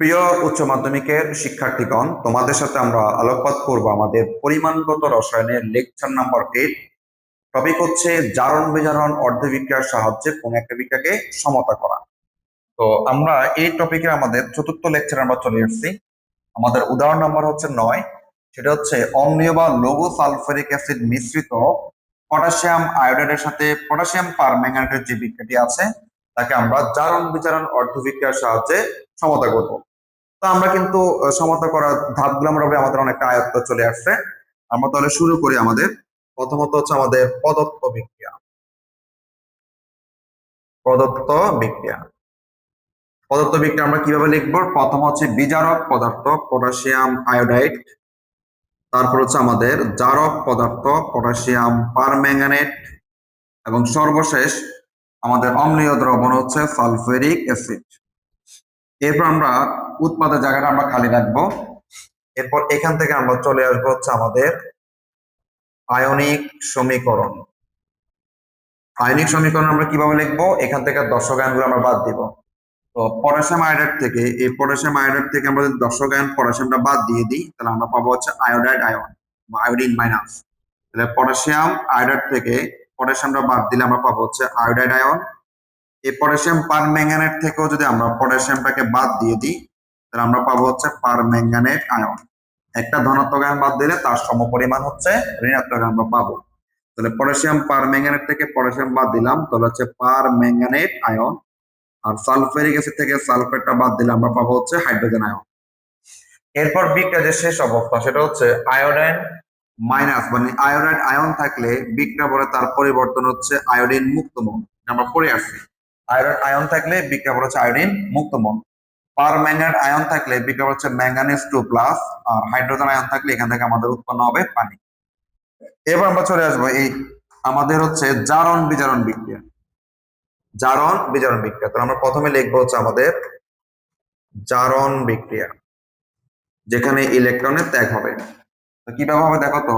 প্রিয় উচ্চ মাধ্যমিকের শিক্ষার্থীগণ, তোমাদের সাথে আমরা আলোকপাত করব আমাদের পরিমাণগত রসায়নের লেকচার নাম্বার 8। টপিক হচ্ছে জারণ বিজারণ অর্ধবিক্রিয়ার সাহায্যে কোন একটা বিক্রিয়াকে সমতা করা। তো আমরা এই টপিকে আমাদের চতুর্থ লেকচারে আমরা চলে আসছি। আমাদের উদাহরণ নাম্বার হচ্ছে 9। সেটা হচ্ছে অম্লীয় বা লঘু সালফারিক অ্যাসিড মিশ্রিত পটাশিয়াম আয়োডাইডের সাথে পটাশিয়াম পারম্যাঙ্গানেটের যে বিক্রিয়াটি আছে তাকে আমরা জারণ বিজারণ অর্ধবিক্রিয়ার সাহায্যে সমতা করব। তো আমরা কিন্তু সমতা করার ধাপগুলো মোটামুটি আমাদের অনেকটা আয়ত্ত চলে আসছে। আমরা তাহলে শুরু করি। আমাদের প্রথমত হচ্ছে আমাদের পদার্থ বিক্রিয়া। পদার্থ বিক্রিয়া পদার্থ বিক্রিয়া আমরা কিভাবে লিখবো? প্রথম হচ্ছে বিজারক পদার্থ পটাশিয়াম আয়োডাইড, তারপর হচ্ছে আমাদের জারক পদার্থ পটাশিয়াম পারম্যাঙ্গানেট, এবং সর্বশেষ আমাদের অম্লীয় দ্রবণ হচ্ছে সালফিউরিক অ্যাসিড। এরপর আমরা উৎপাদের জায়গাটা আমরা খালি রাখবো। এরপর এখান থেকে আমরা চলে আসবো হচ্ছে আমাদের আয়নিক সমীকরণ। আয়নিক সমীকরণ আমরা কিভাবে লিখবো? এখান থেকে দর্শক আয়নগুলো আমরা বাদ দিব। তো পটাশিয়াম আয়োডাইড থেকে পটাশিয়াম আয়োডাইড থেকে আমরা যদি দর্শক আয়ন পটাশিয়ামটা বাদ দিয়ে দিই, তাহলে আমরা পাবো হচ্ছে আয়োডাইড আয়ন বা আয়োডিন মাইনাস। তাহলে পটাশিয়াম আয়োডাইড থেকে পটাশিয়ামটা বাদ দিলে আমরা পাবো হচ্ছে আয়োডাইড আয়ন। এই পটাশিয়াম পারম্যাঙ্গানেট থেকেও যদি আমরা পটাশিয়ামটাকে বাদ দিয়ে দিই, তাহলে আমরা পাবো হচ্ছে পারম্যাঙ্গানেট আয়ন। একটা ধনাত্মক আয়ন বাদ দিলে তার সমপরিমাণ হচ্ছে ঋণাত্মক আয়ন আমরা পাবো। তাহলে পটাশিয়াম পারম্যাঙ্গানেট থেকে পটাশিয়াম বাদ দিলাম, তাহলে হচ্ছে পারম্যাঙ্গানেট আয়ন। আর সালফারিক অ্যাসিড থেকে সালফেটটা বাদ দিলে আমরা পাবো হচ্ছে হাইড্রোজেন আয়ন। এরপর বিক্রিয়া যে শেষ অবস্থা সেটা হচ্ছে আয়োডিন মাইনাস, মানে আয়োডাইড আয়ন থাকলে বিক্রিয়া পরে তার পরিবর্তন হচ্ছে আয়োডিন মুক্ত মল। আমরা পড়ে আসছি, আয়োডাইড আয়ন থাকলে বিক্রিয়া পরে হচ্ছে আয়োডিন মুক্ত মল। পারম্যাঙ্গানেট আয়ন থাকলে বিক্রিয়া হচ্ছে ম্যাঙ্গানিজ 2+, আর হাইড্রোজেন আয়ন থাকলে এখান থেকে আমাদের উৎপন্ন হবে পানি। এবার আমরা চলে আসবো এই আমাদের হচ্ছে জারণ বিজারণ বিক্রিয়া। জারণ বিজারণ বিক্রিয়া, তো আমরা প্রথমে লিখবো হচ্ছে আমাদের জারণ বিক্রিয়া, যেখানে ইলেকট্রনের ত্যাগ হবে। তো কিভাবে হবে দেখো তো,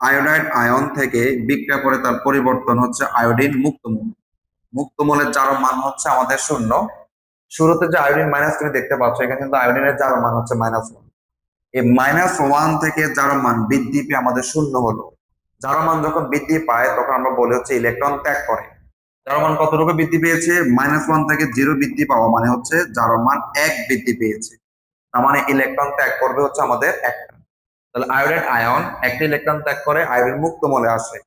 আয়োডাইড আয়ন থেকে বিক্রিয়া করে তার পরিবর্তন হচ্ছে আয়োডিন মুক্তমূল। মুক্তমূলের জারণ মান হচ্ছে আমাদের 0। শুরুতে যে আয়োডিন মাইনাস তুমি দেখতে পাচ্ছ, এখানে কিন্তু আয়োডিনের জারণ মান হচ্ছে -1। এই -1 থেকে জারণ মান বৃদ্ধি পেয়ে আমাদের 0 হলো। জারণ মান যখন বৃদ্ধি পায় তখন আমরা বলি হচ্ছে ইলেকট্রন ত্যাগ করে। জারণ মান কতটুকু বৃদ্ধি পেয়েছে? -1 থেকে 0 বৃদ্ধি পাওয়া মানে হচ্ছে জারণ মান 1 বৃদ্ধি পেয়েছে। তার মানে ইলেকট্রন ত্যাগ করবে হচ্ছে আমাদের একটা। তাহলে আয়োডাইড আয়ন একটা ইলেকট্রন ত্যাগ করে আয়োডিন মুক্ত মলে আসে।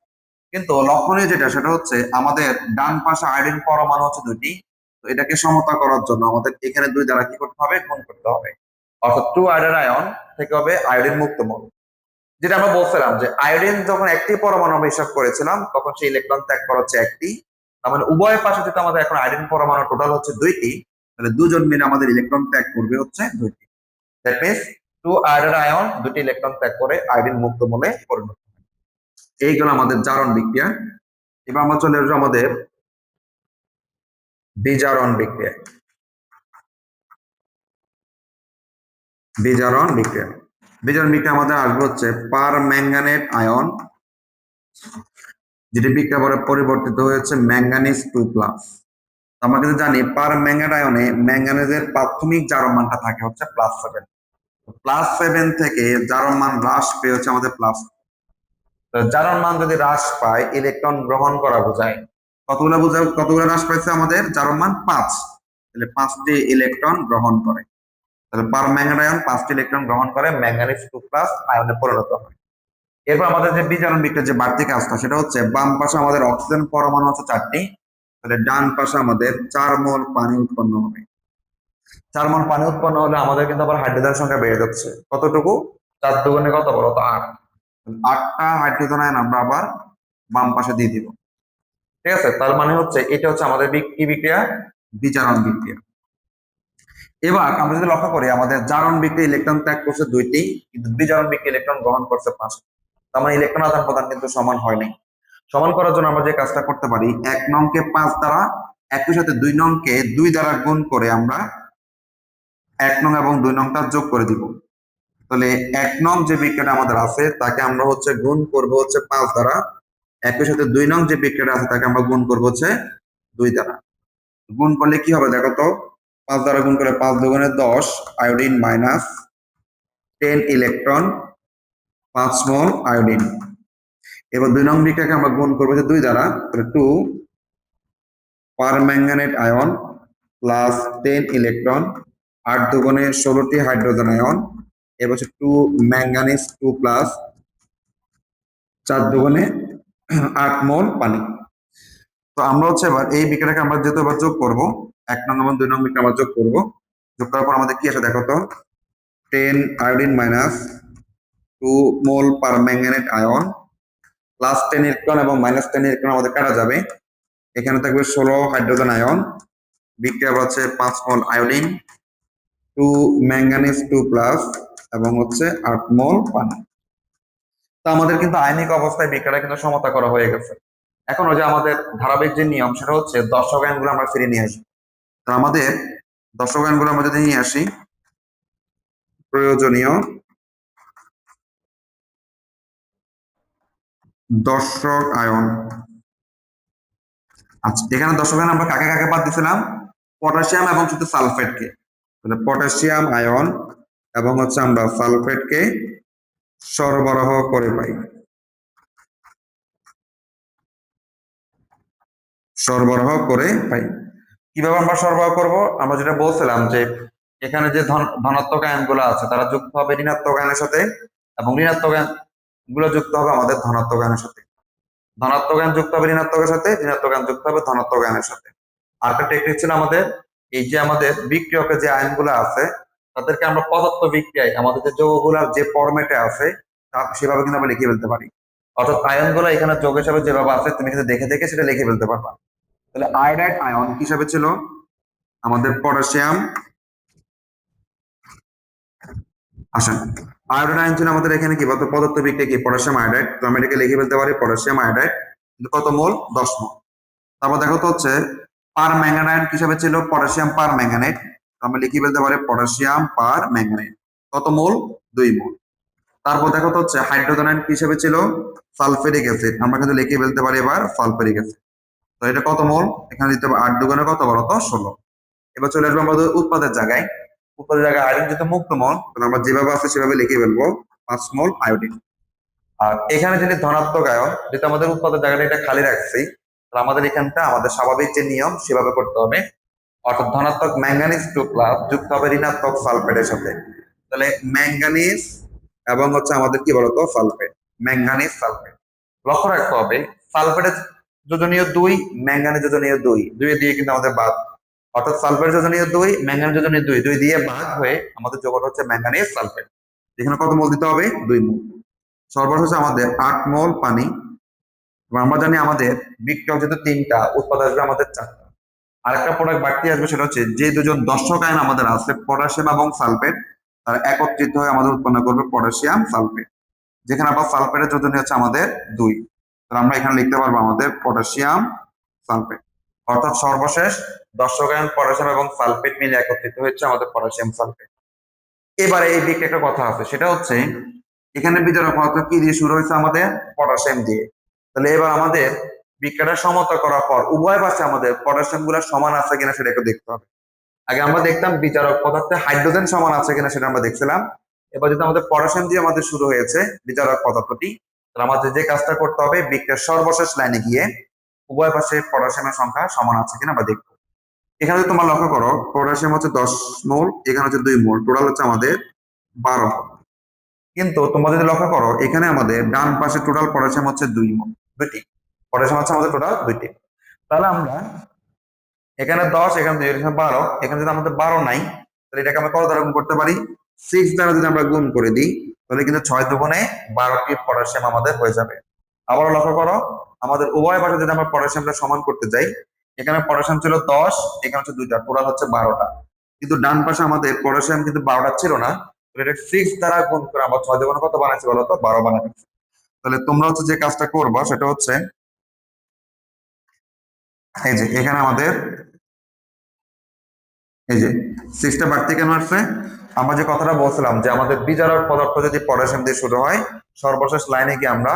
কিন্তু লক্ষণীয় যেটা সেটা হচ্ছে আমাদের ডান পাশে আয়োডিন পরমাণু হচ্ছে 2টি। তো এটাকে সমতা করার জন্য আমাদের এখানে 2 দ্বারা কি করতে হবে? গুণ করতে হবে। অর্থাৎ 2 আয়োডাইড আয়ন থেকে হবে আয়োডিন মুক্ত মল। যেটা আমরা বলছিলাম যে আয়োডিন যখন একটি পরমাণু আমরা হিসাব করেছিলাম তখন সেই ইলেকট্রন ত্যাগ করা হচ্ছে একটি। তার মানে উভয় পাশে যেটা আমাদের এখন আয়োডিন পরমাণু টোটাল হচ্ছে 2টি, তাহলে দুজন মিলে আমাদের ইলেকট্রন ত্যাগ করবে হচ্ছে 2টি। দ্যাট মিন্স 2 আয়োডাইড আয়ন 2টি ইলেকট্রন ত্যাগ করে আয়োডিন মুক্ত মলে পরিণত হয়। এইগুলো আমাদের জারণ বিক্রিয়া। এবার আমরা চলে আসবো আমাদের বিজারণ বিক্রিয়া। বিজারণ বিক্রিয়া বিজারণ বিক্রিয়া আমাদের আসবে হচ্ছে পারম্যাঙ্গানেট আয়ন, যেটি বিক্রিয়া পরে পরিবর্তিত হয়েছে ম্যাঙ্গানিজ 2+। আমরা কিন্তু জানি পারম্যাঙ্গানেট আয়নে ম্যাঙ্গানিজের প্রাথমিক জারণ মানটা থাকে হচ্ছে +7। +7 থেকে জারণ মান হ্রাস পেয়ে হচ্ছে আমাদের প্লাস। জারণ মান যদি হ্রাস পায় ইলেকট্রন গ্রহণ করা বোঝায়। কতগুলো হ্রাস পাইছে আমাদের? জারণ মান 5, তাহলে 5টি ইলেকট্রন গ্রহণ করে। তাহলে পারম্যাঙ্গানেট আয়ন 5টি ইলেকট্রন গ্রহণ করে ম্যাঙ্গানিজ 2+ আয়নে পরিণত হয়। এরপর আমাদের যে বিজারণ বিক্রিয়ার যে বাড়তি কাজটা সেটা হচ্ছে বাম পাশে আমাদের অক্সিজেন পরমাণু হচ্ছে 4টি, তাহলে ডান পাশে আমাদের 4 মোল পানি উৎপন্ন হবে। 4 মোল পানি উৎপন্ন হলে আমাদের কিন্তু আবার হাইড্রোজেন সংখ্যা বেড়ে যাচ্ছে। কতটুকু? 4 দুগুণে কত বলো তো? 8। 8টা হাইড্রোজেন আয়ন আমরা আবার বাম পাশে দিয়ে দিব। ঠিক আছে, তার মানে হচ্ছে এটা হচ্ছে আমাদের কি বিক্রিয়া? বিজারণ বিক্রিয়া। এবার আমরা যদি লক্ষ্য করি আমাদের জারণ বিক্রিয়া ইলেকট্রন ত্যাগ করছে 2টি, কিন্তু বিজারণ বিক্রিয়া ইলেকট্রন গ্রহণ করছে 5টি। তার মানে ইলেকট্রন আদান প্রদান কিন্তু সমান হয়নি। সমান করার জন্য আমরা যে কাজটা করতে পারি, 1 নংকে 5 দ্বারা একই সাথে 2 নংকে 2 দ্বারা গুণ করে আমরা 1 নং এবং 2 নংটা যোগ করে দিব। তাহলে 1 নং যে বিক্রিয়াটা আমাদের আছে তাকে আমরা হচ্ছে গুণ করব হচ্ছে 5 দ্বারা, একই সাথে 2 নং যে বিক্রিয়াটা আছে তাকে আমরা গুণ করব হচ্ছে 2 দ্বারা। গুণ করলে কি হবে দেখো তো, 5 দ্বারা গুণ করে 5 দুগুণে 10 আয়োডিন মাইনাস 10 ইলেকট্রন 5 মোল আয়োডিন। এবার 2 নং বিক্রিয়াকে আমরা গুণ করবো যে 2 দ্বারা, তাহলে 2 পারম্যাঙ্গানেট আয়ন প্লাস 10 ইলেকট্রন 8 দুগুণে 16টি হাইড্রোজেন আয়ন। এবার হচ্ছে 2 ম্যাঙ্গানিজ 2 প্লাস 4 দুগুণে 8 মোল পানি। তো আমরা হচ্ছে এবার এই বিক্রিয়াটাকে আমরা যেহেতু এবার যোগ করব, 1 নং এবং 2 নং বিক্রিয়া আমরা যোগ করব। যোগ করার পর আমাদের কি আসে দেখো তো, 10 আয়োডিন মাইনাস 2 মোল পারম্যাঙ্গানেট আয়ন প্লাস 10 ইলেকট্রন এবং মাইনাস 10 ইলেকট্রন আমাদের কাটা যাবে। এখানে থাকবে 16 হাইড্রোজেন আয়ন, বিক্রিয়া হচ্ছে 5 মোল আয়োডিন 2 ম্যাঙ্গানিজ 2 প্লাস এবং হচ্ছে 8 মোল পানি। তো আমাদের কিন্তু আয়নিক অবস্থায় বিক্রিয়াটা কিন্তু সমতা করা হয়ে গেছে। এখন ওই যে আমাদের ধারাবাহিক যে নিয়ম সেটা হচ্ছে দর্শক আয়নগুলো আমরা ফিরে নিয়ে আসি। তো আমাদের দর্শক আয়নগুলো আমরা যদি নিয়ে আসি, প্রয়োজনীয় দর্শক আয়ন। আচ্ছা, এখানে দর্শক আয়ন আমরা কাকে কাকে বাদ দিয়েছিলাম, পটাশিয়াম এবং শুধু সালফেটকে। তাহলে পটাশিয়াম আয়ন এবং হচ্ছে আমরা সালফেটকে সরবরাহ করে পাই, সরবরাহ করে পাই। কিভাবে আমরা সরবরাহ করব, আমরা যেটা বলছিলাম যে এখানে যে ধনাত্মক আয়নগুলো আছে তারা যুক্ত হবে ঋণাত্মক আয়নের সাথে, এবং ঋণাত্মক আয়ন গুলো যুক্ত হবে আমাদের ধনাত্মক আয়নের সাথে। ধনাত্মক আয়ন যুক্ত হবে ঋণাত্মকের সাথে, ঋণাত্মক আয়ন যুক্ত হবে ধনাত্মক আয়নের সাথে। আরেকটা টেকনিক ছিল আমাদের, এই যে আমাদের বিক্রিয়কে যে আয়নগুলো আছে তাদেরকে আমরা পদার্থ বিক্রিয়ায় আমাদের যে যৌগগুলোর যে ফরম্যাটে আছে সেভাবে কিন্তু আমরা লিখে ফেলতে পারি। অর্থাৎ আয়নগুলো এখানে যোগ হিসাবে যেভাবে আছে তুমি কিন্তু দেখে দেখে সেটা লিখে ফেলতে পারবা। তাহলে আয়োডাইড আয়ন কি হিসাবে ছিল, আমাদের পটাশিয়াম। আসেন, আয়োডাইড আয়ন ছিল আমাদের এখানে কি বলতো, পদার্থ বিক্রিয়া কি পটাশিয়াম আয়োডাইড। তো আমরা এটাকে লিখে ফেলতে পারি পটাশিয়াম আয়োডাইড, কিন্তু কত মোল, 10 মোল। তারপর দেখো তো হচ্ছে পার ম্যাঙ্গানাইট হিসাবে ছিল পটাশিয়াম পার ম্যাঙ্গানেট। আমরা লিখে ফেলতে পারি পটাশিয়াম পার ম্যাঙ্গানেট, কত মোল, 2 মোল। তারপর দেখো তো হচ্ছে হাইড্রোজেন আয়ন হিসেবে ছিল সালফেরিক অ্যাসিড, আমরা কিন্তু লিখে ফেলতে পারি এবার সালফেরিক অ্যাসিড। তো এটা কত মোল, এখানে দিতে হবে 8 দুগুণে কত বলো তো, 16। এবার চলে আসবো আমাদের উৎপাদের জায়গায়। উৎপাদের জায়গায় আয়োডিন যেহেতু মুক্ত মোল, তাহলে আমরা যেভাবে আছে সেভাবে লিখে ফেলবো 5 মোল আয়োডিন। আর এখানে যদি ধনাত্মক আয়ন, যেহেতু আমাদের উৎপাদের জায়গাটা এটা খালি রাখছি, তাহলে আমাদের এখানটা আমাদের স্বাভাবিক যে নিয়ম সেভাবে করতে হবে। অর্থাৎ ধনাত্মক ম্যাঙ্গানিজ 2 প্লাস যুক্ত হবে ঋণাত্মক সালফেটের সাথে। তাহলে ম্যাঙ্গানিজ এবং হচ্ছে আমাদের কি বলতো সালফেট, ম্যাঙ্গানিজ সালফেট। লক্ষ্য রাখতে হবে সালফেটের যোজনীয় 2, ম্যাঙ্গানিজ যোজনীয় 2, 2 দিয়ে কিন্তু আমাদের বাদ। অর্থাৎ সালফেট যোজনীয় 2, ম্যাঙ্গানিজ যোজনীয় 2, 2 দিয়ে ভাগ হয়ে আমাদের যোগটা হচ্ছে ম্যাঙ্গানিজ সালফেট। এখানে কত মোল দিতে হবে, 2 মোল। সরবরাহ হচ্ছে আমাদের 8 মোল পানি। আমরা জানি আমাদের বিক্রিয়ক যেহেতু 3টা, উৎপাদ আসবে আমাদের 4টা। আরেকটা প্রোডাক্ট বাড়তি আসবে, সেটা হচ্ছে যে দুজন দর্শক আয়ন আমাদের আছে পটাশিয়াম এবং সালফেট, তারা একত্রিত হয়ে আমাদের উৎপন্ন করবে পটাশিয়াম সালফেট, যেখানে আবার সালফেটের যোজনী হচ্ছে আমাদের 2। তাহলে আমরা এখানে লিখতে পারবো আমাদের পটাশিয়াম সালফেট। অর্থাৎ সর্বশেষ দর্শক আয়ন পটাশিয়াম এবং সালফেট মিলে একত্রিত হচ্ছে আমাদের পটাশিয়াম সালফেট। এবারে এই দিকে একটা কথা আছে, সেটা হচ্ছে এখানে বিজারক পদার্থ কি দিয়ে শুরু হয়েছে, আমাদের পটাশিয়াম দিয়ে। তাহলে এবার আমাদের বিক্রিয়াটা সমতা করার পর উভয় পাশে আমাদের পটাশিয়াম গুলা সমান আছে কিনা সেটা একটু দেখতে হবে। আগে আমরা দেখতাম বিচারক পদার্থে হাইড্রোজেন সমান আছে কিনা সেটা আমরা দেখছিলাম। এবার যদি আমাদের পটাশিয়াম দিয়ে আমাদের শুরু হয়েছে বিচারক পদার্থটি, তাহলে আমাদের যে কাজটা করতে হবে, বিক্রিয়ার সর্বশেষ লাইনে গিয়ে উভয় পাশে পটাশিয়ামের সংখ্যা সমান আছে কিনা আমরা দেখবো। এখানে যদি তোমরা লক্ষ্য করো পটাশিয়াম হচ্ছে 10 মোল, এখানে হচ্ছে 2 মোল, টোটাল হচ্ছে আমাদের 12। কিন্তু তোমরা যদি লক্ষ্য করো এখানে আমাদের ডান পাশে টোটাল পটাশিয়াম হচ্ছে 2 মোল, 2টি পটাশিয়াম হচ্ছে আমাদের টোটাল 2টি। তাহলে আমরা এখানে 10, এখানে 2, এখানে 12, এখানে যদি আমাদের 12 নাই, তাহলে এটাকে আমরা কত দ্বারা গুণ করতে পারি, 6 দ্বারা যদি আমরা গুণ করে দিই, তাহলে কিন্তু 6 দুগুণে 12টি পটাশিয়াম আমাদের হয়ে যাবে। আবার লক্ষ্য করো আমাদের উভয় পাশে যদি আমরা পটাশিয়ামটা সমান করতে যাই, এখানে পটাশিয়াম ছিল 10, এখানে হচ্ছে 2টা, টোটাল হচ্ছে 12টা। কিন্তু ডান পাশে আমাদের পটাশিয়াম কিন্তু 12টা ছিল না, এটা 6 দ্বারা গুণ করে আমরা 6 দুগুণে কত বানাইছি বলতো, 12 বানাইছি। তাহলে তোমরা হচ্ছে যে কাজটা করবা সেটা হচ্ছে এই যে এখানে আমাদের এই যে 6টা বাড়তি কেন আসছে, আমরা যে কথাটা বলছিলাম যে আমাদের বিজারক পদার্থ যদি পটাশিয়াম দিয়ে শুরু হয়, সর্বশেষ লাইনে গিয়ে আমরা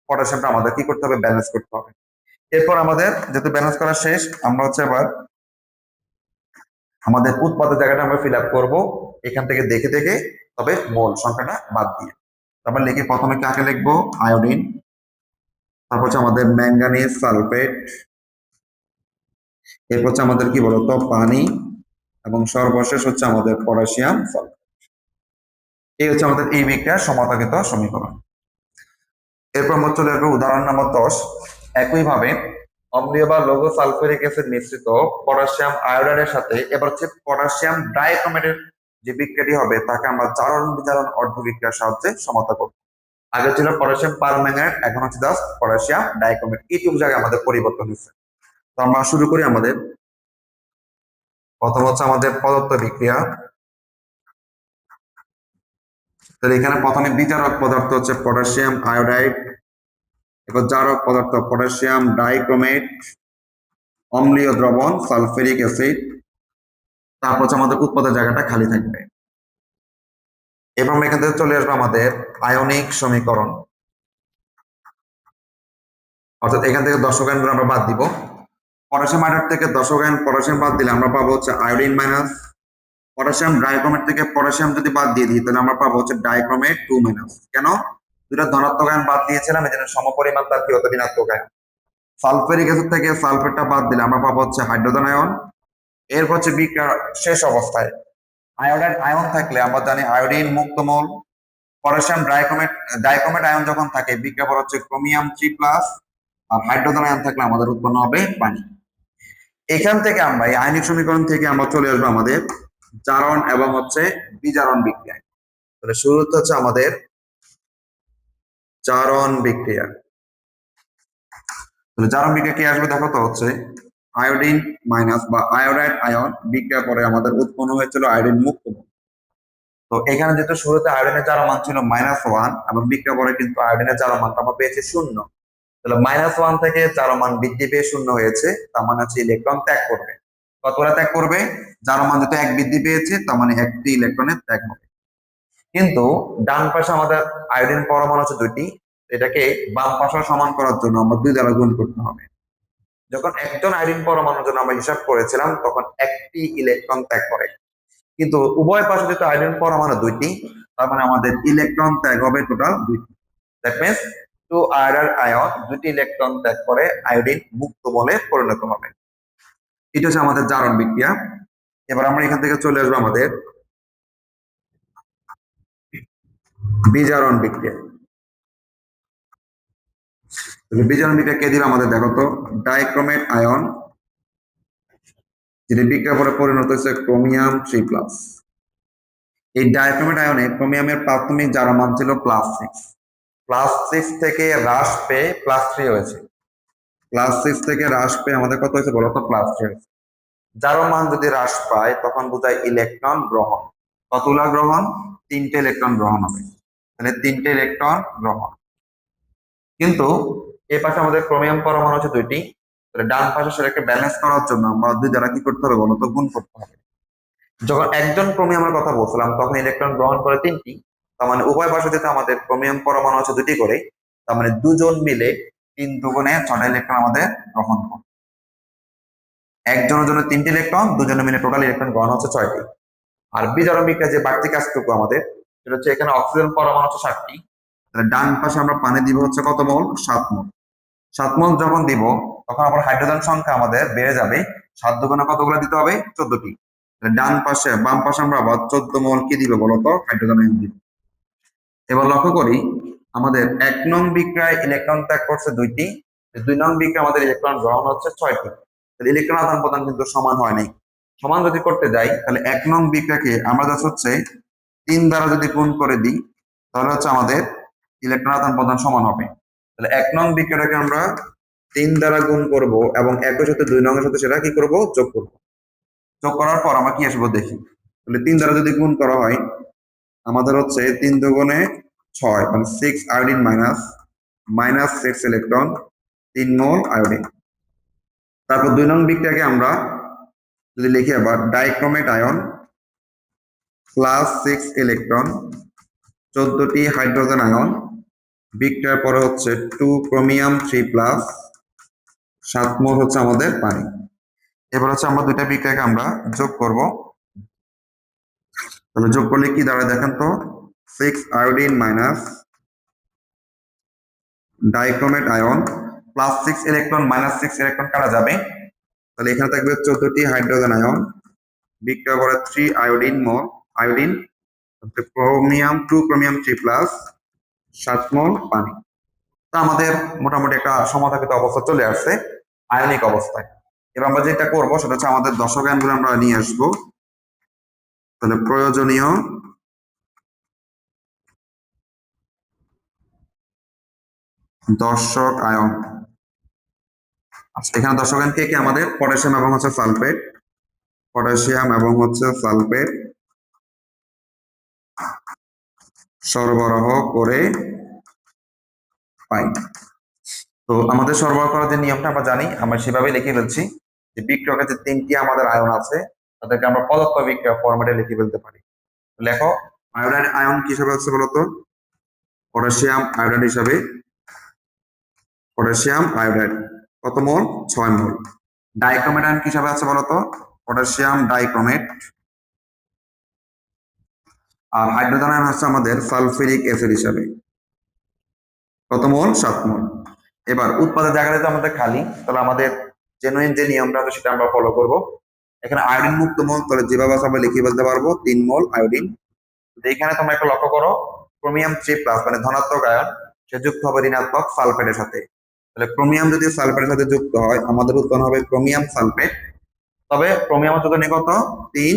পটাশিয়ামটা আমাদের কি করতে হবে, ব্যালেন্স করতে হবে। এরপর আমাদের যেহেতু ব্যালেন্স করা শেষ, আমরা হচ্ছে এবার আমাদের উৎপাদের জায়গাটা আমরা ফিল আপ করবো এখান থেকে দেখে দেখে, তবে মোল সংখ্যাটা বাদ দিয়ে। তারপর লিখে প্রথমে কাকে লিখবো, আয়োডিন, তারপর হচ্ছে আমাদের ম্যাঙ্গানিজ সালফেট, এরপর হচ্ছে আমাদের কি বলতো পানি, এবং সর্বশেষ হচ্ছে আমাদের পটাশিয়াম সালফেট। এই হচ্ছে আমাদের এই বিক্রিয়ার সমতাকৃত সমীকরণ। এরপর আমরা চলে আসবো উদাহরণ নম্বর 10। একইভাবে অম্লীয় বা লৌহ সালফিউরিক অ্যাসিড মিশ্রিত পটাশিয়াম আয়োডাইডের সাথে এবার হচ্ছে পটাশিয়াম ডাইক্রোমেটের যে বিক্রিয়াটি হবে তাকে আমরা জারণ বিজারণ অর্ধ বিক্রিয়ার সাহায্যে সমতা করব। আগে ছিল পটাশিয়াম পারম্যাঙ্গানেট, এখন হচ্ছে জাস্ট পটাশিয়াম ডাইক্রোমেট, এইটুকু জায়গায় আমাদের পরিবর্তন হয়েছে। তো আমরা শুরু করি। আমাদের প্রথম হচ্ছে আমাদের পদার্থ বিক্রিয়া। তাহলে এখানে প্রথমে বিজারক পদার্থ হচ্ছে পটাশিয়াম আয়োডাইড, এবার জারক পদার্থ পটাশিয়াম ডাইক্রোমেট, অম্লীয় দ্রবণ সালফিউরিক অ্যাসিড, তারপর হচ্ছে আমাদের উৎপাদের জায়গাটা খালি থাকবে। এবার আমরা এখান থেকে চলে আসবো আমাদের আয়নিক সমীকরণ, অর্থাৎ এখান থেকে দশক আয়নগুলো আমরা বাদ দিব। পটাশিয়াম আয়োডাইড থেকে দশক আয়ন পটাশিয়াম বাদ দিলে আমরা পাবো হচ্ছে আয়োডিন মাইনাস, পটাশিয়াম ডাইক্রোমেট থেকে পটাশিয়াম যদি বাদ দিয়ে দিই তাহলে আমরা পাবো হচ্ছে ডাইক্রোমেট 2 মাইনাস। কেন? দুটা ধনাত্মক আয়ন বাদ দিয়েছিলাম, এই জন্য সমপরিমাণ তার কি হতো, ঋণাত্মক আয়ন। সালফিউরিক অ্যাসিড থেকে সালফেটটা বাদ দিলে আমরা পাবো হচ্ছে হাইড্রোজেন আয়ন। এরপর হচ্ছে বিক্রিয়ার শেষ অবস্থায় আয়োডাইড আয়ন থাকলে আমরা জানি আয়োডিন মুক্ত মৌল। পটাশিয়াম ডাইক্রোমেট আয়ন যখন থাকে বিক্রিয়া পর হচ্ছে ক্রোমিয়াম 3+, আর হাইড্রোজেন আয়ন থাকলে আমাদের উৎপন্ন হবে পানি। এখান থেকে আমরা এই আয়নিক সমীকরণ থেকে আমরা চলে আসবো আমাদের জারণ এবং হচ্ছে বিজারণ বিক্রিয়া। তাহলে শুরুতে হচ্ছে আমাদের জারণ বিক্রিয়া। তাহলে জারণ বিক্রিয়া কি আসবে দেখো তো, হচ্ছে আয়োডিন মাইনাস বা আয়োডাইড আয়ন বিক্রিয়া পরে আমাদের উৎপন্ন হয়েছিল আয়োডিন মুক্ত। তো এখানে যেহেতু শুরুতে আয়োডিনের জারণ মান ছিল -1 এবং বিক্রিয়া পরে কিন্তু আয়োডিনের জারণ মানটা আমরা পেয়েছি 0। তাহলে -1 থেকে জারণ মান বৃদ্ধি পেয়ে 0 হয়েছে, তার মানে হচ্ছে ইলেকট্রন ত্যাগ করবে। কতটা ত্যাগ করবে? জারণ মান যেহেতু 1 বৃদ্ধি পেয়েছে তার মানে একটি ইলেকট্রনের ত্যাগ হবে। কিন্তু ডান পাশে আমাদের আয়োডিন পরমাণু আছে 2টি, এটাকে বাম পাশে সমান করার জন্য আমরা 2 দ্বারা গুণ করতে হবে। যখন একজন আয়োডিন পরমাণুর জন্য আমরা হিসাব করেছিলাম তখন একটি ইলেকট্রন ত্যাগ করে, কিন্তু উভয় পাশে যেহেতু আয়োডিন পরমাণু 2টি, তার মানে আমাদের ইলেকট্রন ত্যাগ হবে টোটাল 2টি। দ্যাট মিন্স 2 আয়োডাইড আয়ন 2টি ইলেকট্রন ত্যাগ করে আয়োডিন মুক্ত বলে পরিণত হবে। এটা হচ্ছে আমাদের জারণ বিক্রিয়া। এবার আমরা এখান থেকে চলে আসবো আমাদের বিজারণ বিক্রিয়া। বিজারণ বিক্রিয়া কে দিবে আমাদের দেখো তো, ডাইক্রোমেট আয়ন যেটি বিক্রিয়া পরে পরিণত হচ্ছে ক্রোমিয়াম 3+। এই ডাইক্রোমেট আয়নে ক্রোমিয়ামের প্রাথমিক জারণ মান ছিল +6, +6 থেকে হ্রাস পেয়ে +3 হয়েছে। +6 থেকে হ্রাস পেয়ে আমাদের কত হয়েছে বলতো, +3 হয়েছে। জারণ মান যদি হ্রাস পায় তখন বোঝায় ইলেকট্রন গ্রহণ। কতগুলা গ্রহণ? 3টে ইলেকট্রন গ্রহণ হবে। তাহলে 3টে ইলেকট্রন গ্রহণ। কিন্তু এই পাশে আমাদের ক্রোমিয়াম পরমাণু আছে 2টি, তাহলে ডান পাশে সেটাকে ব্যালেন্স করার জন্য আমরা 2 দ্বারা কি করতে হবে বলতো, গুণ করতে হবে। যখন একজন ক্রোমিয়ামের কথা বলছিলাম তখন ইলেকট্রন গ্রহণ করে 3টি, তার মানে উভয় পাশে যেটা আমাদের ক্রোমিয়াম পরমাণু আছে 2টি করে, তার মানে দুজন মিলে 3 দুগুণে 6টা ইলেকট্রন আমাদের গ্রহণ করে। একজনের জন্য 3টি ইলেকট্রন, দুজনে মিলে টোটাল ইলেকট্রন গ্রহণ হচ্ছে 6টি। আর বিজারণ বিক্রিয়া যে বাড়তি কাজটুকু আমাদের, সেটা হচ্ছে এখানে অক্সিজেন পরমাণু হচ্ছে 7টি, তাহলে ডান পাশে আমরা পানি দিব হচ্ছে কত মোল, 7 মোল। 7 মোল যখন দিব তখন আবার হাইড্রোজেন সংখ্যা আমাদের বেড়ে যাবে, 7 দুগুণে কতগুলো দিতে হবে, 14টি। ডান পাশে বাম পাশে আমরা আবার 14 মোল কি দিব বলতো, হাইড্রোজেন আয়ন দিব। এবার লক্ষ্য করি আমাদের 1 নং বিক্রিয়ায় ইলেকট্রন ত্যাগ করছে 2টি, 2 নং বিক্রিয়ায় আমাদের ইলেকট্রন গ্রহণ হচ্ছে 6টি। তাহলে ইলেকট্রন আদান প্রদান কিন্তু সমান হয় নাই। সমান যদি করতে যাই তাহলে 1 নং বিক্রিয়াকে আমরা জাস্ট হচ্ছে 3 দ্বারা যদি গুণ করে দিই তাহলে হচ্ছে আমাদের ইলেকট্রন আদান প্রদান সমান হবে। তাহলে 1 নং বিক্রিয়াটাকে আমরা 3 দ্বারা গুণ করব এবং একই সাথে 2 নং এর সাথে সেটা কি করব, যোগ করব। যোগ করার পর আমরা কি আসবো দেখি। তাহলে 3 দ্বারা যদি গুণ করা হয় আমাদের হচ্ছে 3 দুগুণে 6, মানে 6 iodine minus 6 electron, 3 mole iodine. তারপর 2 নং বিক্রিয়াকে আমরা যদি লিখি আবার ডাইক্রোমেট আয়ন +6 ইলেকট্রন, 14টি হাইড্রোজেন আয়ন, বিক্রিয়ার পরে হচ্ছে 2 ক্রোমিয়াম 3+, 7 মোল হচ্ছে আমাদের পানি। এবার হচ্ছে আমরা দুইটা বিক্রিয়াকে আমরা যোগ করব। তাহলে যোগ করলে কি দাঁড়ায় দেখেন তো, 6 iodine minus dichromate ion plus 6 electron minus 6 electron কাটা যাবে। তাহলে এখানে থাকবে 14টি হাইড্রোজেন আয়ন, বিক্রিয়া করে 3 আয়োডিন মোল আয়োডিন, ক্রোমিয়াম 2 ক্রোমিয়াম 3 প্লাস 7 মোল পানি। তা আমাদের মোটামুটি একটা সমতাপিত অবস্থা চলে আসছে আয়নিক অবস্থায়। এবার আমরা যেটা করবো সেটা হচ্ছে আমাদের দশক আয়নগুলো আমরা নিয়ে আসবো। তাহলে প্রয়োজনীয় দর্শক আয়ন, আচ্ছা এখানে দর্শক আয়ন কে কে আমাদের পটাশিয়াম এবং হচ্ছে সালফেট, পটাশিয়াম এবং হচ্ছে সালফেট সরবরাহ করে পাই। তো আমাদের সরবরাহ করার যে নিয়মটা আমরা জানি, আমরা সেভাবে লিখে ফেলছি যে বিক্রিয়কের যে 3টি আমাদের আয়ন আছে তাদেরকে আমরা পদার্থ বিক্রিয়া ফরম্যাটে লিখে ফেলতে পারি। লেখো আয়োডাইড আয়ন কি হিসাবে আছে বলতো, পটাশিয়াম আয়োডাইড হিসাবে, পটাশিয়াম আয়োডাইড কত মোল, 6 মোল। ডাইক্রোমেট আয়ন কি হিসাবে আছে বলতো, পটাশিয়াম ডাইক্রোমেট। আর হাইড্রোজেন আয়ন হচ্ছে আমাদের সালফিউরিক অ্যাসিড হিসাবে, কত মোল, 7 মোল। এবার উৎপাদের জায়গাটা তো আমাদের খালি, তাহলে আমাদের জেনুইন যে নিয়মটা আছে সেটা আমরা ফলো করব। এখানে আয়োডিন মুক্ত মোল, তাহলে যেভাবে আছে আমরা লিখে বলতে পারবো 3 মোল আয়োডিন। এখানে তোমরা একটা লক্ষ্য করো, ক্রোমিয়াম 3 প্লাস মানে ধনাত্মক আয়ন, সে যুক্ত হবে ঋণাত্মক সালফেটের সাথে। তাহলে ক্রোমিয়াম যদি সালফেটের সাথে যুক্ত হয় আমাদের উৎপন্ন হবে ক্রোমিয়াম সালফেট। তবে ক্রোমিয়ামের যোজনী কত, 3,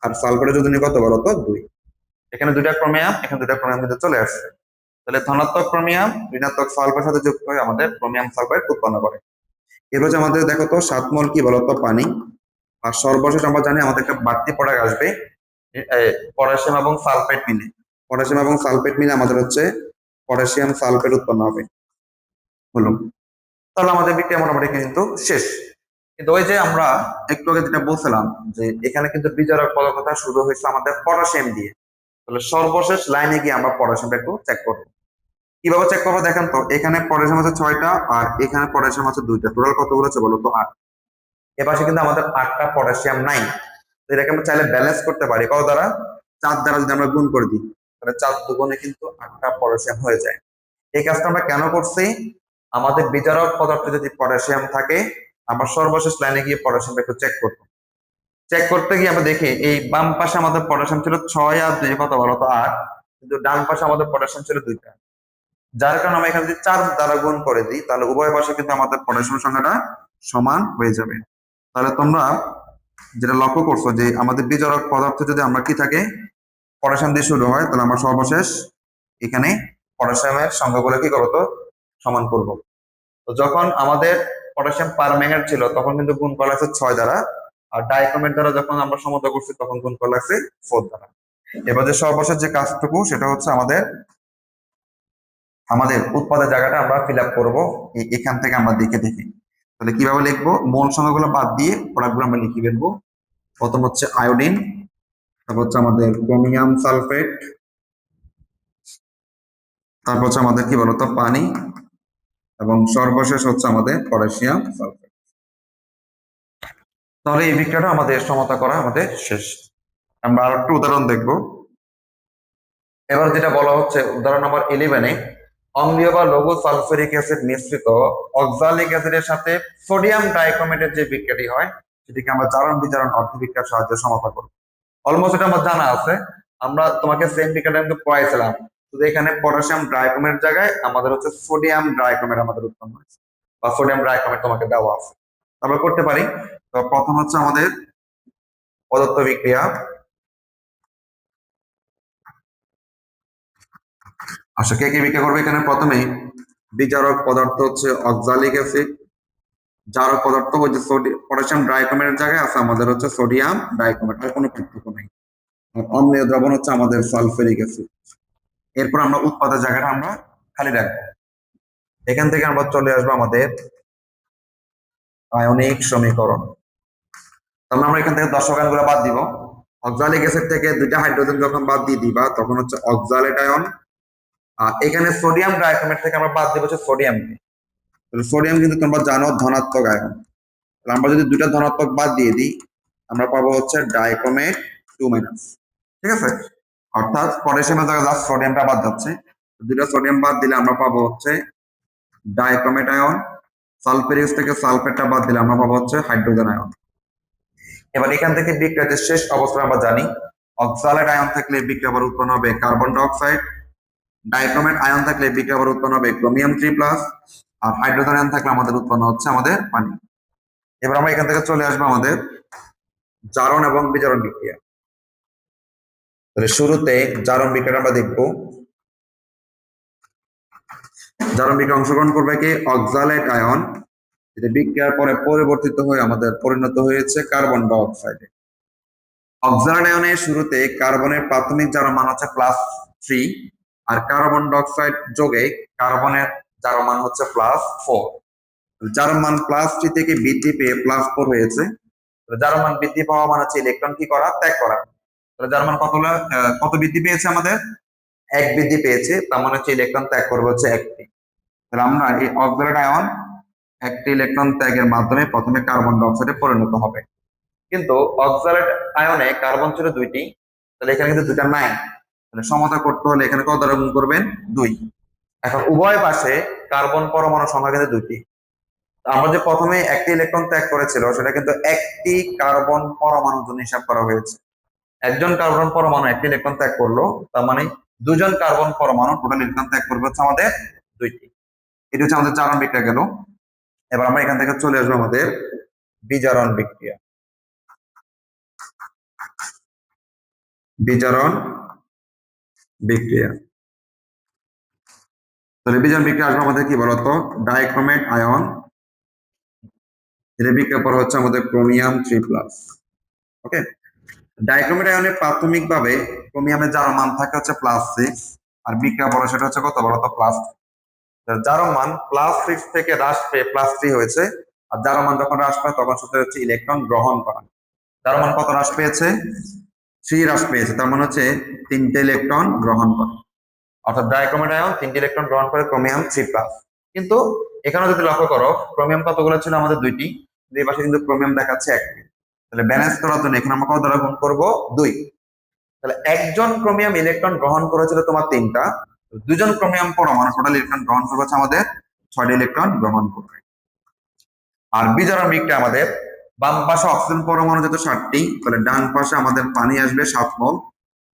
আর সালফেটের যোজনী কত বলতো, 2। এখানে দুইটা ক্রোমিয়াম, এখানে দুইটা ক্রোমিয়াম কিন্তু চলে আসছে। তাহলে ধনাত্মক ক্রোমিয়াম ঋণাত্মক সালফেটের সাথে যুক্ত হয়ে আমাদের ক্রোমিয়াম সালফেট উৎপন্ন করে। এবার হচ্ছে আমাদের দেখো তো 7 মোল কি বলতো, পানি। আর সর্বশেষ আমরা জানি আমাদের একটা বাড়তি প্রোডাক্ট আসবে পটাশিয়াম এবং সালফেট মিলে, পটাশিয়াম এবং সালফেট মিলে আমাদের হচ্ছে পটাশিয়াম সালফেট উৎপন্ন হবে। হলো, তাহলে আমাদের বিক্রিয়া মোটামুটি কিন্তু শেষ। কিন্তু ওই যে আমরা একটু আগে যেটা বলছিলাম যে এখানে কিন্তু বিজারক পদার্থটা শুরু হয়েছে আমাদের পটাশিয়াম দিয়ে। তাহলে সর্বশেষ লাইনে গিয়ে আমরা পটাশিয়ামটা একটু চেক করবো। কিভাবে চেক করবো দেখেন তো, এখানে পটাশিয়াম আছে 6টা আর এখানে পটাশিয়াম আছে 2টা, টোটাল কতগুলো আছে বলতো, 8। এপাশে কিন্তু আমাদের 8টা পটাশিয়াম নাই। এটাকে আমরা চাইলে ব্যালেন্স করতে পারি কত দ্বারা, 4 দ্বারা যদি আমরা গুণ করে দিই তাহলে 4 দুগুণে কিন্তু 8টা পটাশিয়াম হয়ে যায়। এই কাজটা আমরা কেন করছি, আমাদের বিজারক পদার্থে যদি পটাশিয়াম থাকে আমরা সর্বশেষ লাইনে গিয়ে পটাশিয়ামটা একটু চেক করবো। চেক করতে গিয়ে আমরা দেখি এই বাম পাশে আমাদের পটাশিয়াম ছিল 6 আর 2 কত বলতো, 8। কিন্তু ডান পাশে আমাদের পটাশিয়াম ছিল 2টা, যার কারণে আমরা এখানে যদি 4 দ্বারা গুণ করে দিই তাহলে উভয় পাশে কিন্তু আমাদের পটাশিয়াম সংখ্যাটা সমান হয়ে যাবে। তাহলে তোমরা যেটা লক্ষ্য করছো যে আমাদের বিজারক পদার্থ যদি আমরা কি থাকে পটাশিয়াম দিয়ে শুরু হয়, তাহলে আমরা সর্বশেষ এখানে পটাশিয়ামের সংখ্যাগুলো কি করবো, সমান করব। তো যখন আমাদের পটাশিয়াম পারম্যাঙ্গানেট ছিল তখন কিন্তু গুণ করা লাগছে 6 দ্বারা, আর ডাইক্রোমেট দ্বারা যখন আমরা সমতা করছি তখন গুণ করা লাগছে 4 দ্বারা। এবার যে সর্বশেষ যে কাজটুকু সেটা হচ্ছে আমাদের আমাদের উৎপাদের জায়গাটা আমরা ফিল আপ করবো এখান থেকে আমরা দেখে দেখে। তাহলে কিভাবে লিখবো, মোল সংখ্যাগুলো বাদ দিয়ে প্রোডাক্টগুলো আমরা লিখে ফেলবো। প্রথম হচ্ছে আয়োডিন, তারপর হচ্ছে আমাদের ক্রোমিয়াম সালফেট, তারপর হচ্ছে আমাদের কি বলতো পানি, এবং সর্বশেষ হচ্ছে আমাদের পটাশিয়াম সালফেট। তাহলে এই বিক্রিয়াটা আমাদের সমতা করা আমাদের শেষ। আমরা আর একটু উদাহরণ দেখব। এবার যেটা বলা হচ্ছে উদাহরণ নাম্বার 11-এ, অম্লীয় বা লঘু সালফিউরিক অ্যাসিড মিশ্রিত অক্সালিক অ্যাসিডের সাথে সোডিয়াম ডাইক্রোমেটের যে বিক্রিয়াটি হয় সেটিকে আমরা জারণ বিজারণ অর্ধবিক্রিয়ার সাহায্যে সমতা করব। অলমোস্ট এটা আমার জানা আছে, আমরা তোমাকে সেম বিক্রিয়াটা কিন্তু পড়াইছিলাম, শুধু এখানে পটাশিয়াম ডাইক্রোমেট জায়গায় আমাদের হচ্ছে সোডিয়াম ডাইক্রোমেট আমাদের উৎপন্ন হয়েছে, বা সোডিয়াম ডাইক্রোমেট তোমাকে দেওয়া আছে। আমরা করতে পারি। তো প্রথম হচ্ছে আমাদের পদার্থ বিক্রিয়া। আচ্ছা কে কে বিক্রিয়া করবে, এখানে প্রথমে বিজারক পদার্থ হচ্ছে অক্সালিক অ্যাসিড, জারক পদার্থ ওই যে পটাশিয়াম ডাইক্রোমেটের জায়গায় আছে আমাদের হচ্ছে সোডিয়াম ডাইক্রোমেট, আর কোনো পার্থক্য নেই। আর অম্লীয় দ্রবণ হচ্ছে আমাদের সালফিউরিক অ্যাসিড। এরপর আমরা উৎপাদের জায়গাটা আমরা খালি রাখবো। এখান থেকে আমরা চলে আসবো আমাদের আয়নিক সমীকরণ। তাহলে আমরা এখান থেকে দর্শক আয়নগুলো বাদ দিব। অক্সালিক অ্যাসিড থেকে 2টা হাইড্রোজেন যখন বাদ দিয়ে দিবা তখন হচ্ছে অক্সালেট আয়ন। আর এখানে সোডিয়াম ডাইক্রোমেট থেকে আমরা বাদ দিব হচ্ছে সোডিয়ামকে। সোডিয়াম কিন্তু তোমরা জানো ধনাত্মক আয়ন। আমরা যদি দুইটা ধনাত্মক বাদ দিয়ে দিই আমরা পাবো হচ্ছে ডাইক্রোমেট 2 ঠিক আছে। অর্থাৎ পটাশিয়ামের জায়গায় জাস্ট সোডিয়ামটা বাদ যাচ্ছে, দুইটা সোডিয়াম বাদ দিলে আমরা পাবো হচ্ছে ডাইক্রোমেট আয়ন। সালফেরিয়াস থেকে সালফেটটা বাদ দিলে আমরা পাবো হচ্ছে হাইড্রোজেন আয়ন। এবার এখান থেকে বিক্রিয়ার শেষ অবস্থা আমরা জানি, অক্সালেট আয়ন থাকলে বিক্রিয়া আবার উৎপন্ন হবে কার্বন ডাইঅক্সাইড, ডাইক্রোমেট আয়ন থাকলে বিক্রিয়া আবার উৎপন্ন হবে ক্রোমিয়াম 3+, আর হাইড্রোজেন আয়ন থাকলে আমাদের উৎপন্ন হচ্ছে আমাদের পানি। এবার আমরা এখান থেকে চলে আসবো আমাদের জারণ এবং বিজারণ বিক্রিয়া। তাহলে শুরুতে জারণ বিক্রিয়া আমরা দেখবো। জারণ বিক্রিয়া অংশগ্রহণ করবে কি অক্সালেট আয়ন, যেটা বিক্রিয়ার পরে পরিবর্তিত হয়ে আমাদের পরিণত হয়েছে কার্বন ডাইঅক্সাইডে। অক্সালেট আয়নের শুরুতে কার্বনের প্রাথমিক জারণ মান হচ্ছে +3, আর কার্বন ডাইঅক্সাইড যোগে কার্বনের জারণ মান হচ্ছে +4। জারণ মান +3 থেকে বৃদ্ধি পেয়ে +4 হয়েছে। জারণ মান বৃদ্ধি পাওয়া মানে হচ্ছে ইলেকট্রন কি করা, ত্যাগ করা। তাহলে জারণ মান কত বৃদ্ধি পেয়েছে আমাদের, 1 বৃদ্ধি পেয়েছে, তার মানে হচ্ছে ইলেকট্রন ত্যাগ করবে হচ্ছে 1টি। তাহলে আমরা এই অক্সালেট আয়ন 1টি ইলেকট্রন ত্যাগের মাধ্যমে প্রথমে কার্বন ডাইঅক্সাইডে পরিণত হবে। কিন্তু অক্সালেট আয়নে কার্বন ছিল 2টি, তাহলে এখানে কিন্তু 2টা নাই। তাহলে সমতা করতে হলে এখানে কত দ্বারা গুণ করবেন, 2। এখন উভয় পাশে কার্বন পরমাণু সংখ্যা কিন্তু 2টি। আমরা যে প্রথমে 1টি ইলেকট্রন ত্যাগ করেছিল সেটা কিন্তু 1টি কার্বন পরমাণুর জন্য হিসাব করা হয়েছে। একজন কার্বন পরমাণু 1টি ইলেকট্রন ত্যাগ করলো, তার মানে দুজন কার্বন পরমাণু টোটাল ইলেকট্রন ত্যাগ করবে হচ্ছে আমাদের 2টি। এটা হচ্ছে আমাদের জারণ বিক্রিয়া গেল। এবার আমরা এখান থেকে চলে আসবো আমাদের বিজারণ বিক্রিয়া। বিজারণ বিক্রিয়া, তাহলে বিজারণ বিক্রিয়া আসবে আমাদের কি বলতো, ডাইক্রোমেট আয়ন, এর বিক্রিয়া পর হচ্ছে আমাদের ক্রোমিয়াম 3+। ওকে, ডাইক্রোমেট আয়নের প্রাথমিকভাবে ক্রোমিয়ামের জারণ মান থাকে হচ্ছে +6, আর বিক্রিয়া পরে সেটা হচ্ছে কত বলতো, +2। জারণ মান +6 থেকে হ্রাস পেয়ে +3 হয়েছে, আর জারণ মান যখন হ্রাস পায় তখন সেটা হচ্ছে ইলেকট্রন গ্রহণ করা। জারণ মান কত হ্রাস পেয়েছে, 3 হ্রাস পেয়েছে, তার মানে হচ্ছে 3টে ইলেকট্রন গ্রহণ করে। অর্থাৎ ডাইক্রোমেট আয়ন 3টি ইলেকট্রন গ্রহণ করে ক্রোমিয়াম 3+। কিন্তু এখানে যদি লক্ষ্য করো ক্রোমিয়াম কতগুলো ছিল আমাদের 2টি, এই পাশে কিন্তু ক্রোমিয়াম দেখাচ্ছে 1টি। তাহলে ব্যালেন্স করার জন্য এখানে আমরা কত দ্বারা গুণ করব, 2। তাহলে একজন ক্রোমিয়াম ইলেকট্রন গ্রহণ করেছিল তোমার 3টা, দুজন ক্রোমিয়াম পরমাণু টোটাল ইলেকট্রন গ্রহণ করেছে আমাদের 6টি ইলেকট্রন গ্রহণ করবে। আর বিজারণ বিক্রিয়া আমাদের বাম পাশে অক্সিজেন পরমাণু যেহেতু 7টি, তাহলে ডান পাশে আমাদের পানি আসবে 7 মোল।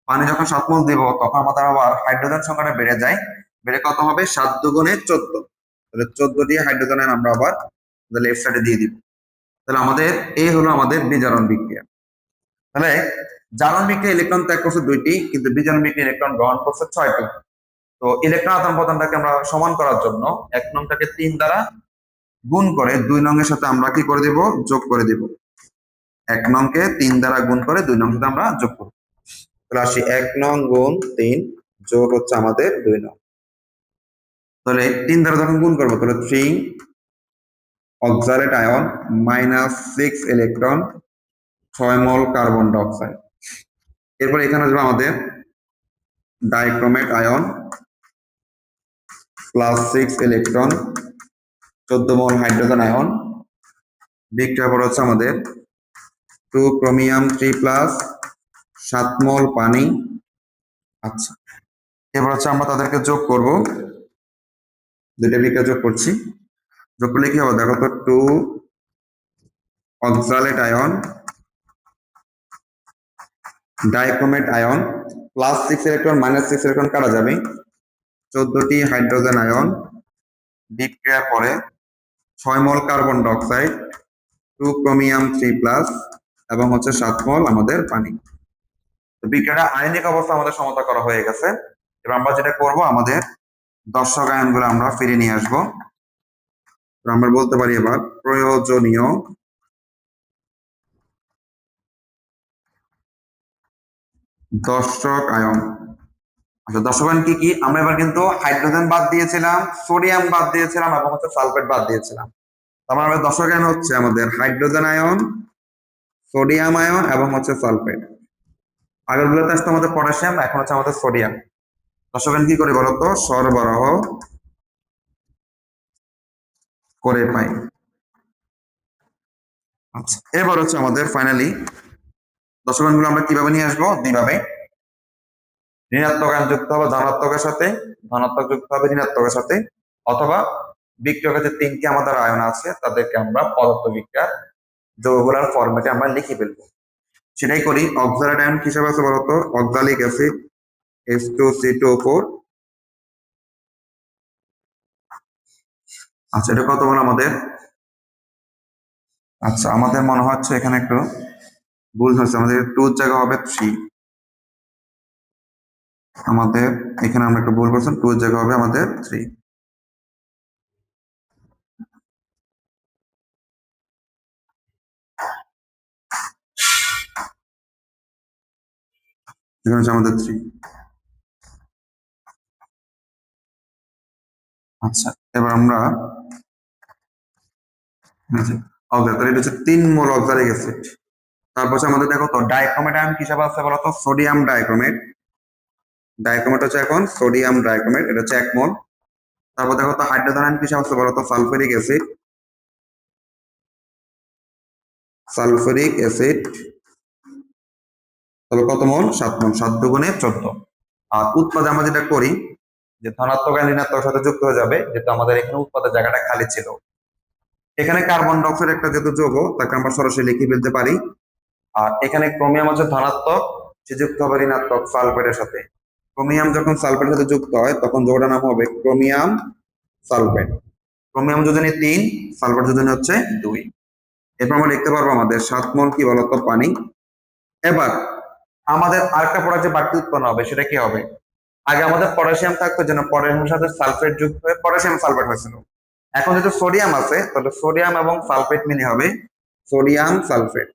পানি যখন 7 মোল দিব তখন আমাদের আবার হাইড্রোজেন সংখ্যাটা বেড়ে যায়, বেড়ে কত হবে, 7 দুগুণে 14। তাহলে 14টি হাইড্রোজেন আমরা আবার লেফট সাইডে দিয়ে দিব। তাহলে আমাদের এই হলো আমাদের বিজারণ বিক্রিয়া। তাহলে জারণ বিক্রিয়া ইলেকট্রন ত্যাগ করছে 2টি, কিন্তু বিজারণ বিক্রিয়া ইলেকট্রন গ্রহণ করছে 6টি। তো ইলেকট্রন আদান প্রদানটাকে আমরা সমান করার জন্য 1 নংটাকে 3 দ্বারা গুণ করে 2 নং এর সাথে আমরা কি করে দিব, যোগ করে দিব। 1 নংকে 3 দ্বারা গুণ করে 2 নং সাথে আমরা যোগ করব। তাহলে আসি 1 নং গুণ 3 যোগ হচ্ছে আমাদের 2 নং। তাহলে 3 দ্বারা যখন গুণ করবো তাহলে 3 অক্সালেট আয়ন -6 ইলেকট্রন 6 মোল কার্বন ডাইঅক্সাইড। এরপর এখানে আসবে আমাদের ডাইক্রোমেট আয়ন +6 ইলেকট্রন 14 মোল হাইড্রোজেন আয়ন। বিক্রিয়া পর হচ্ছে আমাদের 2 ক্রোমিয়াম 3+, 7 মোল পানি। আচ্ছা, এবার হচ্ছে আমরা তাদেরকে যোগ করব, দুইটা বিক্রিয়া যোগ করছি। যোগ করলে কি হবে দেখো তো, 2 oxalate ion dichromate ion +6 electron -6 electron কাটা যাবে, 14টি হাইড্রোজেন আয়ন। বিক্রিয়ার পরে 6 মোল কার্বন ডাইঅক্সাইড, 2 ক্রোমিয়াম 3+, এবং হচ্ছে 7 মোল আমাদের পানি। তো বিক্রিয়াটা আয়নিক অবস্থা আমাদের সমতা করা হয়ে গেছে। এবার আমরা যেটা করব, আমাদের দর্শক আয়নগুলো আমরা ফিরে নিয়ে আসবো। আমরা বলতে পারি এবার প্রয়োজনীয় দর্শক আয়ন। আচ্ছা, দর্শক আয়ন কি কি, আমরা এবার কিন্তু হাইড্রোজেন বাদ দিয়েছিলাম, সোডিয়াম বাদ দিয়েছিলাম, এবং হচ্ছে সালফেট বাদ দিয়েছিলাম। তার মানে দর্শক আয়ন হচ্ছে আমাদের হাইড্রোজেন আয়ন, সোডিয়াম আয়ন, এবং হচ্ছে সালফেট। আগের গুলোতে আসতো আমাদের পটাশিয়াম, এখন হচ্ছে আমাদের সোডিয়াম। দর্শক আয়ন কি করে বলতো, সরবরাহ করে পাই। আচ্ছা, এবার হচ্ছে আমাদের ফাইনালি দশকণগুলো আমরা কিভাবে নিয়ে আসবো? দুইভাবে। ঋণাত্মক আয়ন যুক্ত হবে ধনাত্মকের সাথে, ধনাত্মক যুক্ত হবে ঋণাত্মকের সাথে, অথবা বিক্রিয়কের যে তিনটি আমাদের আয়ন আছে তাদেরকে আমরা পদার্থবিজ্ঞান যৌগগুলোর ফরম্যাটে আমরা লিখে ফেলবো। সেটাই করি। অক্সালাইট আয়ন কি হিসাবে আছে বলতো? Oxalic acid H2CO4। আচ্ছা, এটা কত বল আমাদের? আচ্ছা, আমাদের মনে হচ্ছে এখানে একটু ভুল হচ্ছে, আমাদের টু জায়গা হবে 3। আমাদের এখানে আমরা একটু ভুল করছি, টু জায়গা হবে আমাদের 3। এখানে হচ্ছে আমাদের 3। আচ্ছা, এবার আমরা তাহলে এটা হচ্ছে 3 মোল অক্সালিক অ্যাসিড। তারপর হচ্ছে আমাদের দেখো তো ডাইক্রোমেট আয়ন কি হিসাবে আছে বলতো? Sodium dichromate. ডাইক্রোমেট হচ্ছে এখন সোডিয়াম ডাইক্রোমেট, এটা হচ্ছে 1 মোল। তারপর দেখো তো হাইড্রোজেন আয়ন কি হিসাবে আছে বলতো? Sulphuric acid. সালফিউরিক অ্যাসিড তাহলে কত মোল? 7 মোল। 7 দুগুণে 14। আর উৎপাদে আমরা যেটা করি যে ধনাত্মক আয়ন ঋণাত্মকের সাথে যুক্ত হয়ে যাবে, যেহেতু আমাদের এখানে উৎপাদের জায়গাটা খালি ছিল। এখানে কার্বন ডাইঅক্সাইড একটা যেহেতু যৌগ, তাকে আমরা সরাসরি লিখে ফেলতে পারি। আর এখানে ক্রোমিয়াম হচ্ছে ধনাত্মক, সে যুক্ত হবে ঋণাত্মক সালফেটের সাথে। ক্রোমিয়াম যখন সালফেটের সাথে যুক্ত হয় তখন যৌগটার নাম হবে ক্রোমিয়াম সালফেট। ক্রোমিয়াম যোজনী 3, সালফেট যোজনী হচ্ছে 2। এরপর আমরা লিখতে পারবো আমাদের 7 মোল কি বলতো? পানি। এবার আমাদের আরেকটা প্রোডাক্ট যে বাড়তি উৎপন্ন হবে সেটা কি হবে? আগে আমাদের পটাশিয়াম থাকতো, যেন পটাশিয়ামের সাথে সালফেট যুক্ত হয়ে পটাশিয়াম সালফেট হয়েছিল। এখন যেহেতু সোডিয়াম আছে, তাহলে সোডিয়াম এবং সালফেট মিলে হবে সোডিয়াম সালফেট।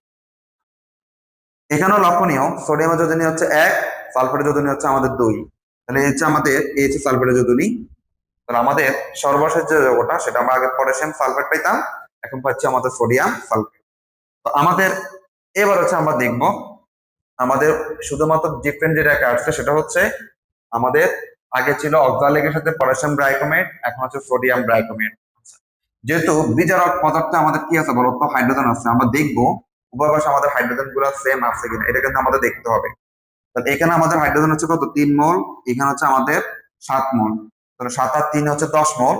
এখানেও লক্ষণীয়, সোডিয়ামের যোজনী হচ্ছে 1, সালফেটের যোজনী হচ্ছে আমাদের 2। তাহলে এই হচ্ছে আমাদের এই হচ্ছে সালফেটের যোজনী। তাহলে আমাদের সর্বশেষ যে যৌগটা সেটা আমরা আগে পটাশিয়াম সালফেট পেতাম, এখন পাচ্ছি আমাদের সোডিয়াম সালফেট। তো আমাদের এবার হচ্ছে আমরা দেখব আমাদের শুধুমাত্র ডিফারেন্ট যেটা আসছে সেটা হচ্ছে আমাদের আগে ছিল অক্সালিকের সাথে পটাশিয়াম ব্রাইকোমেট, এখন হচ্ছে সোডিয়াম ব্রাইকোমেট। যেহেতু বিজারক পদার্থে আমাদের কি আছে বলতো? হাইড্রোজেন আছে। আমরা দেখবো উভয় পাশে আমাদের হাইড্রোজেন গুলো সেম আছে কিনা, এটা কিন্তু আমাদের দেখতে হবে। তাহলে এখানে আমাদের হাইড্রোজেন হচ্ছে কত? 3 মোল। এখানে হচ্ছে আমাদের 7 মোল। তাহলে 7 আর 3 হচ্ছে 10 মোল।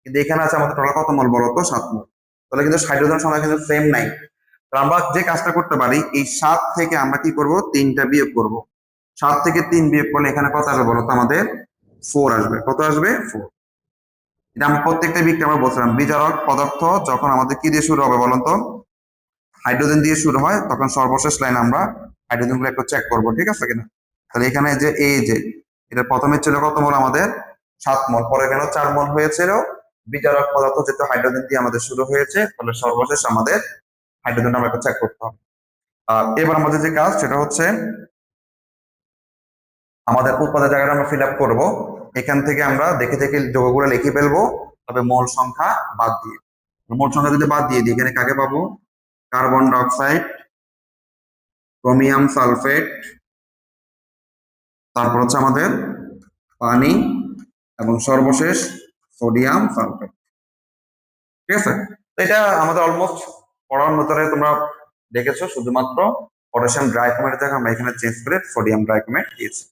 কিন্তু এখানে আছে আমাদের টোটাল কত মোল বলতো? 7 মোল। তাহলে কিন্তু হাইড্রোজেন সংখ্যা কিন্তু সেম নাই। তাহলে আমরা যে কাজটা করতে পারি, এই 7 থেকে আমরা কি করব? 3টা বিয়োগ করব। 7 থেকে 3 বিয়োগ করলে এখানে কত আসবে বলতো? আমাদের 4 আসবে। কত আসবে? 4। এটা আমরা প্রত্যেকটা বিক্রিয়া আমরা বলছিলাম, বিজারক পদার্থ যখন আমাদের কি দিয়ে শুরু হবে বলতো? হাইড্রোজেন দিয়ে শুরু হয়, তখন সর্বশেষ লাইন আমরা হাইড্রোজেন গুলো একটু চেক করবো, ঠিক আছে কিনা? তাহলে এখানে যে এই যে এটা প্রথমে ছিল কত মোল? আমাদের 7 মোল। পরে কেন 4 মোল হয়েছিল? বিজারক পদার্থ যেহেতু হাইড্রোজেন দিয়ে আমাদের শুরু হয়েছে, তাহলে সর্বশেষ আমাদের হাইড্রোজেন আমরা একটু চেক করতে হবে। আর এবার আমাদের যে কাজ সেটা হচ্ছে আমাদের উৎপাদের জায়গাটা আমরা ফিল আপ করবো। এখান থেকে আমরা দেখে দেখে যৌগগুলো লিখে ফেলবো, তবে মোল সংখ্যা বাদ দিয়ে। মোল সংখ্যা যদি বাদ দিয়ে দিই, এখানে কাকে পাবো? কার্বন ডাইঅক্সাইড, ক্রোমিয়াম সালফেট, তারপর হচ্ছে আমাদের পানি, এবং সর্বশেষ সোডিয়াম সালফেট। ঠিক আছে? তো এটা আমাদের অলমোস্ট পড়ার ভিতরে তোমরা দেখেছো, শুধুমাত্র পটাশিয়াম ড্রাইক্রোমেট জায়গায় আমরা এখানে চেঞ্জ করে সোডিয়াম ড্রাইক্রোমেট দিয়েছি।